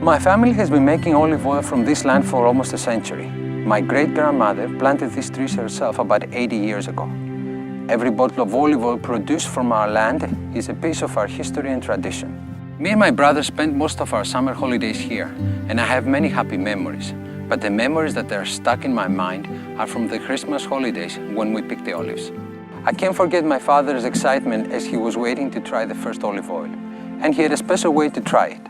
My family has been making olive oil from this land for almost a century. My great-grandmother planted these trees herself about 80 years ago. Every bottle of olive oil produced from our land is a piece of our history and tradition. Me and my brother spent most of our summer holidays here, and I have many happy memories. But the memories that are stuck in my mind are from the Christmas holidays when we picked the olives. I can't forget my father's excitement as he was waiting to try the first olive oil. And he had a special way to try it.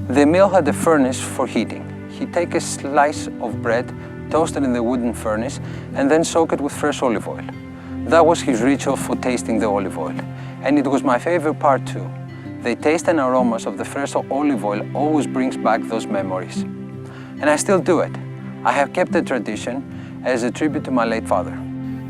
The mill had a furnace for heating. He'd take a slice of bread, toast it in the wooden furnace, and then soak it with fresh olive oil. That was his ritual for tasting the olive oil. And it was my favorite part too. The taste and aromas of the fresh olive oil always brings back those memories. And I still do it. I have kept the tradition as a tribute to my late father.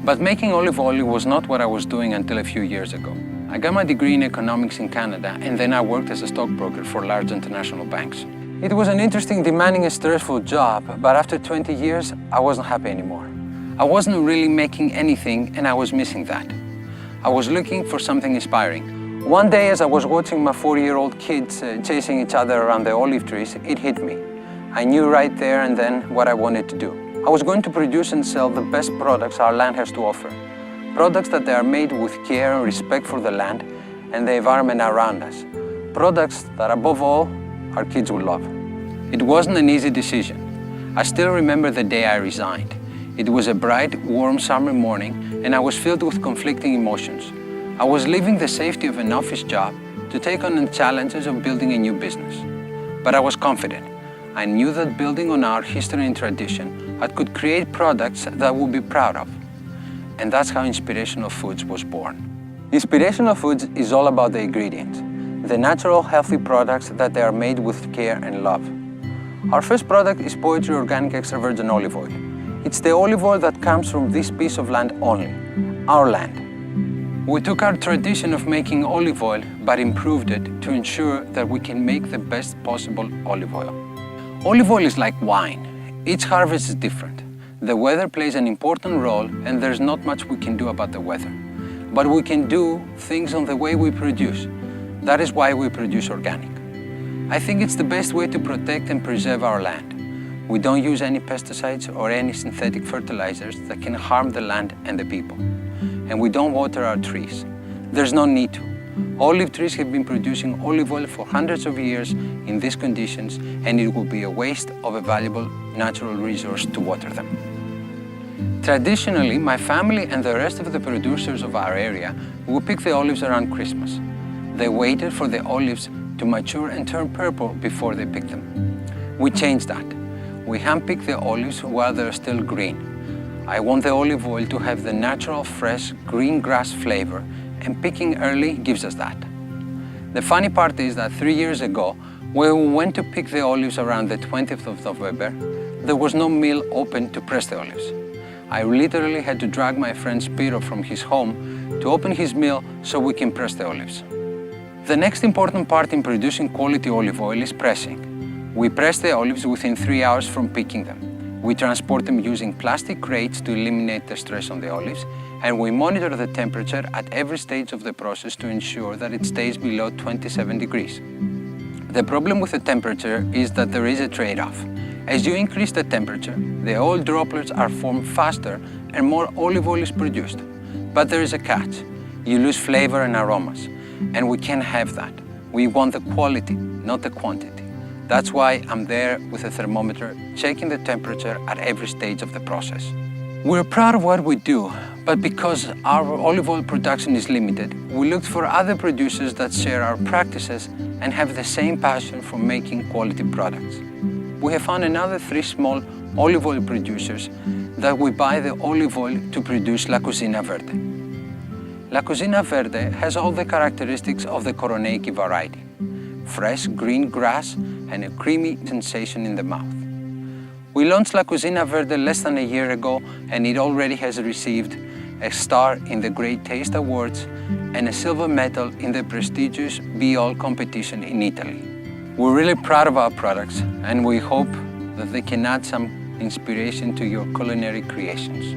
But making olive oil was not what I was doing until a few years ago. I got my degree in economics in Canada, and then I worked as a stockbroker for large international banks. It was an interesting, demanding and stressful job, but after 20 years, I wasn't happy anymore. I wasn't really making anything, and I was missing that. I was looking for something inspiring. One day, as I was watching my 4-year-old kids chasing each other around the olive trees, it hit me. I knew right there and then what I wanted to do. I was going to produce and sell the best products our land has to offer. Products that they are made with care and respect for the land and the environment around us. Products that, above all, our kids will love. It wasn't an easy decision. I still remember the day I resigned. It was a bright, warm summer morning, and I was filled with conflicting emotions. I was leaving the safety of an office job to take on the challenges of building a new business. But I was confident. I knew that building on our history and tradition, I could create products that I would be proud of. And that's how Inspirational Foods was born. Inspirational Foods is all about the ingredients, the natural, healthy products that they are made with care and love. Our first product is Poetry Organic Extra Virgin Olive Oil. It's the olive oil that comes from this piece of land only, our land. We took our tradition of making olive oil, but improved it to ensure that we can make the best possible olive oil. Olive oil is like wine. Each harvest is different. The weather plays an important role, and there's not much we can do about the weather. But we can do things on the way we produce. That is why we produce organic. I think it's the best way to protect and preserve our land. We don't use any pesticides or any synthetic fertilizers that can harm the land and the people. And we don't water our trees. There's no need to. Olive trees have been producing olive oil for hundreds of years in these conditions, and it would be a waste of a valuable natural resource to water them. Traditionally, my family and the rest of the producers of our area would pick the olives around Christmas. They waited for the olives to mature and turn purple before they picked them. We changed that. We hand-pick the olives while they're still green. I want the olive oil to have the natural, fresh, green grass flavor, and picking early gives us that. The funny part is that 3 years ago, when we went to pick the olives around the 20th of November, there was no mill open to press the olives. I literally had to drag my friend Spiro from his home to open his mill so we can press the olives. The next important part in producing quality olive oil is pressing. We press the olives within 3 hours from picking them. We transport them using plastic crates to eliminate the stress on the olives, and we monitor the temperature at every stage of the process to ensure that it stays below 27 degrees. The problem with the temperature is that there is a trade-off. As you increase the temperature, the oil droplets are formed faster and more olive oil is produced. But there is a catch. You lose flavor and aromas, and we can't have that. We want the quality, not the quantity. That's why I'm there with a thermometer, checking the temperature at every stage of the process. We're proud of what we do, but because our olive oil production is limited, we looked for other producers that share our practices and have the same passion for making quality products. We have found another 3 small olive oil producers that we buy the olive oil to produce La Cocina Verde. La Cocina Verde has all the characteristics of the Koroneiki variety. Fresh green grass and a creamy sensation in the mouth. We launched La Cocina Verde less than a year ago, and it already has received a star in the Great Taste Awards and a silver medal in the prestigious Be-All competition in Italy. We're really proud of our products, and we hope that they can add some inspiration to your culinary creations.